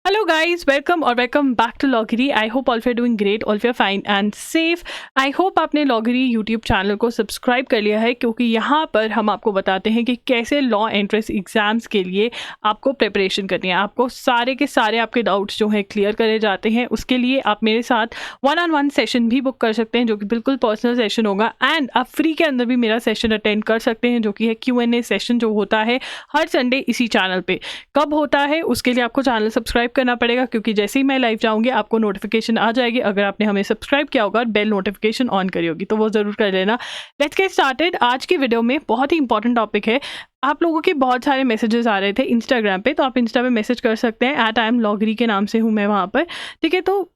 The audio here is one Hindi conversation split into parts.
Hello guys, welcome or welcome back to Loggery. I hope all of you are doing great, all of you are fine and safe. I hope आपने Loggery YouTube चैनल को सब्सक्राइब कर लिया है, क्योंकि यहाँ पर हम आपको बताते हैं कि कैसे लॉ एंट्रेंस एग्जाम्स के लिए आपको प्रिपरेशन करनी है। आपको सारे के सारे आपके डाउट्स जो हैं क्लियर करे जाते हैं। उसके लिए आप मेरे साथ 1-on-1 सेशन भी बुक कर सकते हैं, जो कि बिल्कुल पर्सनल सेशन होगा। एंड आप फ्री के अंदर भी मेरा सेशन अटेंड कर सकते हैं, जो कि है Q&A सेशन, जो होता है हर संडे इसी चैनल पे। कब होता है उसके लिए आपको चैनल सब्सक्राइब करना पड़ेगा, क्योंकि जैसे ही मैं लाइव जाऊंगी आपको नोटिफिकेशन आ जाएगी। अगर आपने हमें सब्सक्राइब किया होगा और बेल नोटिफिकेशन ऑन करी होगी तो वो ज़रूर कर लेना। Let's get started. आज की वीडियो में बहुत ही इंपॉर्टेंट टॉपिक है। आप लोगों के बहुत सारे मैसेजेस आ रहे थे इंस्टाग्राम पे, तो आप इंस्टा पे मैसेज कर सकते हैं। @IamLoggery के नाम से हूँ मैं वहाँ पर, ठीक है। तो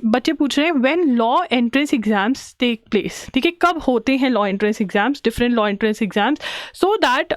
बच्चे पूछ रहे हैं when law entrance exams take place, ठीक है, कब होते हैं law entrance exams, different law entrance exams, so that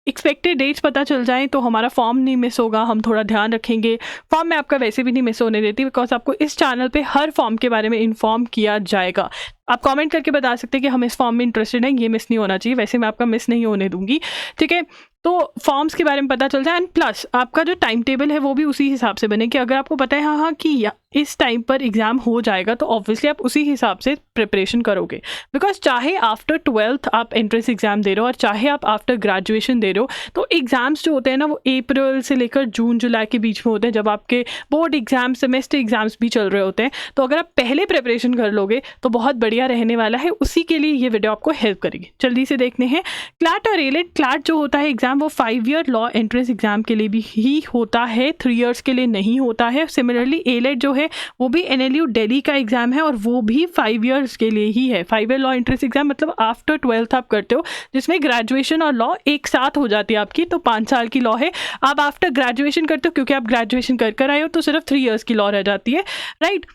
expected dates पता चल जाए तो हमारा फॉर्म नहीं मिस होगा। हम थोड़ा ध्यान रखेंगे। फॉर्म में आपका वैसे भी नहीं मिस होने देती, बिकॉज आपको इस चैनल पे हर फॉर्म के बारे में इन्फॉर्म किया जाएगा। आप कमेंट करके बता सकते हैं कि हम इस फॉर्म में इंटरेस्टेड हैं, ये मिस नहीं होना चाहिए। वैसे मैं आपका मिस नहीं होने दूंगी, ठीक है। तो फॉर्म्स के बारे में पता चल जाए। एंड प्लस आपका जो टाइम टेबल है वो भी उसी हिसाब से बने कि अगर आपको पता है हाँ कि इस टाइम पर एग्ज़ाम हो जाएगा, तो ऑब्वियसली आप उसी हिसाब से प्रिपरेशन करोगे। बिकॉज चाहे आफ्टर 12th आप एंट्रेंस एग्ज़ाम दे रहे हो और चाहे आप आफ्टर ग्रेजुएशन दे रहे हो, तो एग्ज़ाम्स जो होते हैं ना वो अप्रैल से लेकर जून जुलाई के बीच में होते हैं, जब आपके बोर्ड एग्जाम सेमेस्टर एग्जाम्स भी चल रहे होते हैं। तो अगर आप पहले प्रिपरेशन कर लोगे तो बहुत बढ़िया रहने वाला है। उसी के लिए ये वीडियो आपको हेल्प करेगी। जल्दी से देखते हैं। क्लैट और एलेट, क्लैट जो होता है एग्जाम वो 5 ईयर लॉ एंट्रेंस एग्जाम के लिए भी ही होता है, 3 ईयर्स के लिए नहीं होता है। सिमिलरली एलेट जो है वो भी NLU दिल्ली का एग्जाम है और वो भी 5 ईयर्स के लिए ही है। 5 ईयर लॉ एंट्रेंस एग्जाम मतलब आफ्टर 12th आप करते हो, जिसमें ग्रेजुएशन और लॉ एक साथ हो जाती है आपकी। तो 5 साल की लॉ है। आप आफ्टर ग्रेजुएशन करते हो, क्योंकि आप ग्रेजुएशन कर आए हो, तो सिर्फ 3 ईयर्स की लॉ रह जाती है, राइट।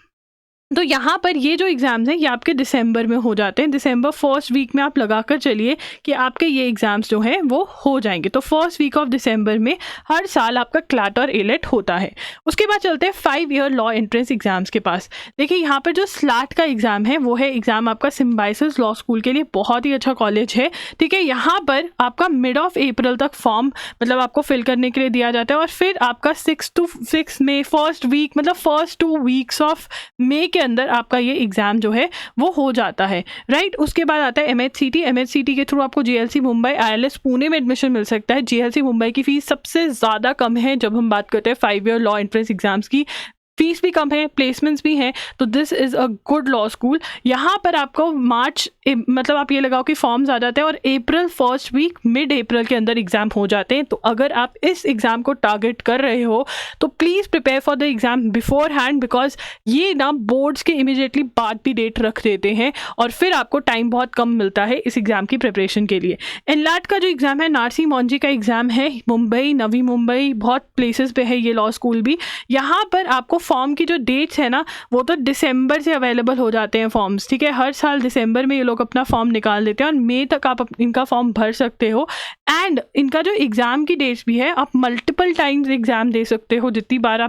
तो यहाँ पर ये जो एग्ज़ाम्स हैं ये आपके दिसंबर में हो जाते हैं। दिसंबर फर्स्ट वीक में आप लगा कर चलिए कि आपके ये एग्ज़ाम्स जो हैं वो हो जाएंगे। तो फर्स्ट वीक ऑफ दिसंबर में हर साल आपका क्लैट और एलेट होता है। उसके बाद चलते हैं 5 ईयर लॉ एंट्रेंस एग्ज़ाम्स के पास। देखिए यहाँ पर जो स्लैट का एग्ज़ाम है वो है एग्ज़ाम आपका सिम्बायोसिस लॉ स्कूल के लिए, बहुत ही अच्छा कॉलेज है, ठीक है। यहाँ पर आपका मिड ऑफ अप्रैल तक फॉर्म मतलब आपको फिल करने के लिए दिया जाता है, और फिर आपका 6 मई फर्स्ट वीक मतलब फर्स्ट 2 वीक्स ऑफ मे के अंदर आपका ये एग्जाम जो है वो हो जाता है, राइट। उसके बाद आता है MHCT के थ्रू आपको JLC मुंबई ILS पुणे में एडमिशन मिल सकता है। JLC मुंबई की फीस सबसे ज़्यादा कम है जब हम बात करते हैं 5 ईयर लॉ एंट्रेंस एग्जाम्स की। फीस भी कम है, प्लेसमेंट्स भी हैं, तो this is a good law school. यहाँ पर आपको मार्च मतलब आप ये लगाओ कि फॉर्म्स आ जाते हैं और अप्रैल फर्स्ट वीक मिड अप्रैल के अंदर एग्ज़ाम हो जाते हैं। तो अगर आप इस एग्ज़ाम को टारगेट कर रहे हो तो please prepare for the exam before hand, because ये ना बोर्ड्स के इमीडिएटली बाद भी डेट रख देते हैं और फिर आपको टाइम बहुत कम मिलता है इस एग्ज़ाम की प्रिपरेशन के लिए। एनलैट का जो एग्ज़ाम है नारसी मोंजी का एग्ज़ाम है, मुंबई, नवी मुंबई, बहुत प्लेसेस पे है ये लॉ स्कूल भी। यहाँ पर आपको फॉर्म की जो डेट्स है ना वो तो दिसंबर से अवेलेबल हो जाते हैं फॉर्म्स, ठीक है। हर साल दिसंबर में ये लोग अपना फॉर्म निकाल देते हैं और मई तक आप इनका फॉर्म भर सकते हो। एंड इनका जो एग्ज़ाम की डेट्स भी है, आप मल्टीपल टाइम्स एग्ज़ाम दे सकते हो, जितनी बार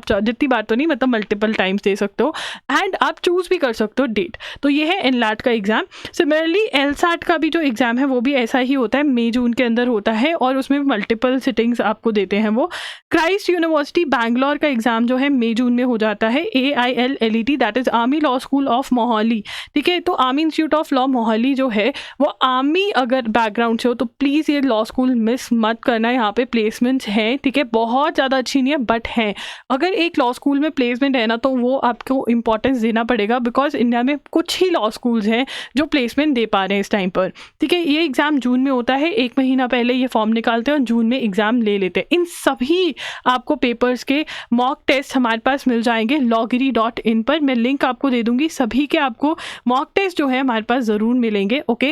तो नहीं, मतलब मल्टीपल टाइम्स दे सकते हो। एंड आप चूज़ भी कर सकते हो डेट। तो ये है एनलैट का एग्ज़ाम। सिमिलरली LSAT का भी जो एग्ज़ाम है वो भी ऐसा ही होता है, मई जून के अंदर होता है और उसमें मल्टीपल सिटिंग्स आपको देते हैं वो। क्राइस्ट यूनिवर्सिटी बैंगलोर का एग्ज़ाम जो है मई जून में हो जाता है। AILLET that is army law school of Mohali, ठीक है। तो army institute of law Mohali जो है वो आर्मी अगर बैकग्राउंड से हो तो प्लीज़ ये लॉ स्कूल मिस मत करना। यहाँ पे प्लेसमेंट्स हैं, ठीक है, बहुत ज़्यादा अच्छी नहीं है बट हैं। अगर एक लॉ स्कूल में प्लेसमेंट है ना तो वो आपको इंपॉर्टेंस देना पड़ेगा, बिकॉज इंडिया में कुछ ही लॉ स्कूल्स हैं जो प्लेसमेंट दे पा रहे हैं इस टाइम पर, ठीक है। ये एग्ज़ाम जून में होता है, 1 महीना पहले ये फॉर्म निकालते हैं और जून में एग्ज़ाम ले लेते हैं। इन सभी आपको पेपर्स के मॉक टेस्ट हमारे पास मिल जाएंगे loggery.in पर। मैं लिंक आपको दे दूंगी। सभी के आपको मॉक टेस्ट जो है हमारे पास ज़रूर मिलेंगे, ओके।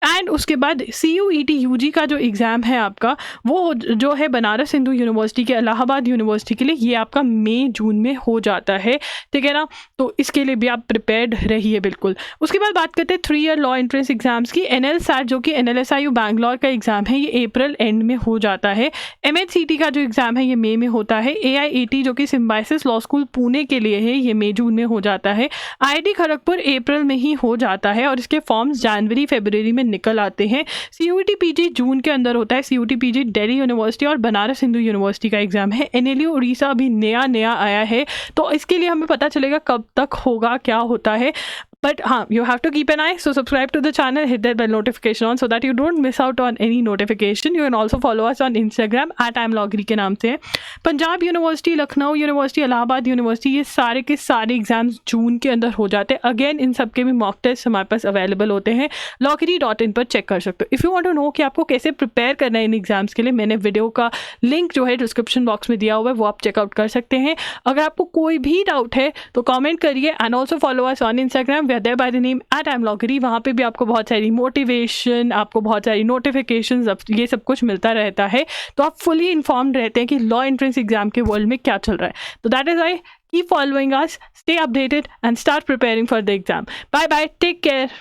एंड उसके बाद CUET UG का जो एग्ज़ाम है आपका वो जो है बनारस हिंदू यूनिवर्सिटी के इलाहाबाद यूनिवर्सिटी के लिए, ये आपका मई जून में हो जाता है, ठीक है ना। तो इसके लिए भी आप प्रिपेयर्ड रहिए बिल्कुल। उसके बाद बात करते हैं 3 ईयर लॉ एंट्रेंस एग्जाम्स की। NLSAT जो कि NLSIU बैंगलोर का एग्ज़ाम है ये अप्रैल एंड में हो जाता है। MHCT का जो एग्ज़ाम है ये मई में होता है। AIET जो कि सिम्बायोसिस लॉ स्कूल पुणे के लिए है ये मई जून में हो जाता है। IIT खड़गपुर अप्रैल में ही हो जाता है और इसके फॉर्म्स जनवरी फरवरी में निकल आते हैं। CUET PG जून के अंदर होता है। CUET PG दिल्ली यूनिवर्सिटी और बनारस हिंदू यूनिवर्सिटी का एग्जाम है। NLU उड़ीसा अभी नया आया है, तो इसके लिए हमें पता चलेगा कब तक होगा, क्या होता है। But you have to keep an eye. So subscribe to the channel, hit that bell notification on so that you don't miss out on any notification. You can also follow us on Instagram @IamLogri के नाम से। Punjab university, Lucknow university, Allahabad university, ये सारे के सारे एग्जाम्स जून के अंदर हो जाते हैं। अगेन इन सब के भी मॉक टेस्ट हमारे पास अवेलेबल होते हैं, loggery.in पर चेक कर सकते हो। If you want to know कि आपको कैसे प्रिपेयर करना है इन एग्जाम्स के लिए, मैंने वीडियो का लिंक जो है डिस्क्रिप्शन बॉक्स में दिया हुआ है, वो आप चेकआउट कर सकते हैं। अगर आपको कोई भी डाउट है तो कॉमेंट करिए and also follow us on Instagram there by the name @IamLoggery। वहाँ पे भी आपको बहुत सारी मोटिवेशन, आपको बहुत सारी नोटिफिकेशंस, ये सब कुछ मिलता रहता है, तो आप फुली इन्फॉर्म्ड रहते हैं कि लॉ एंट्रेंस एग्जाम के वर्ल्ड में क्या चल रहा है। तो that is I, keep following us, stay updated and start preparing for the exam. Bye bye, take care.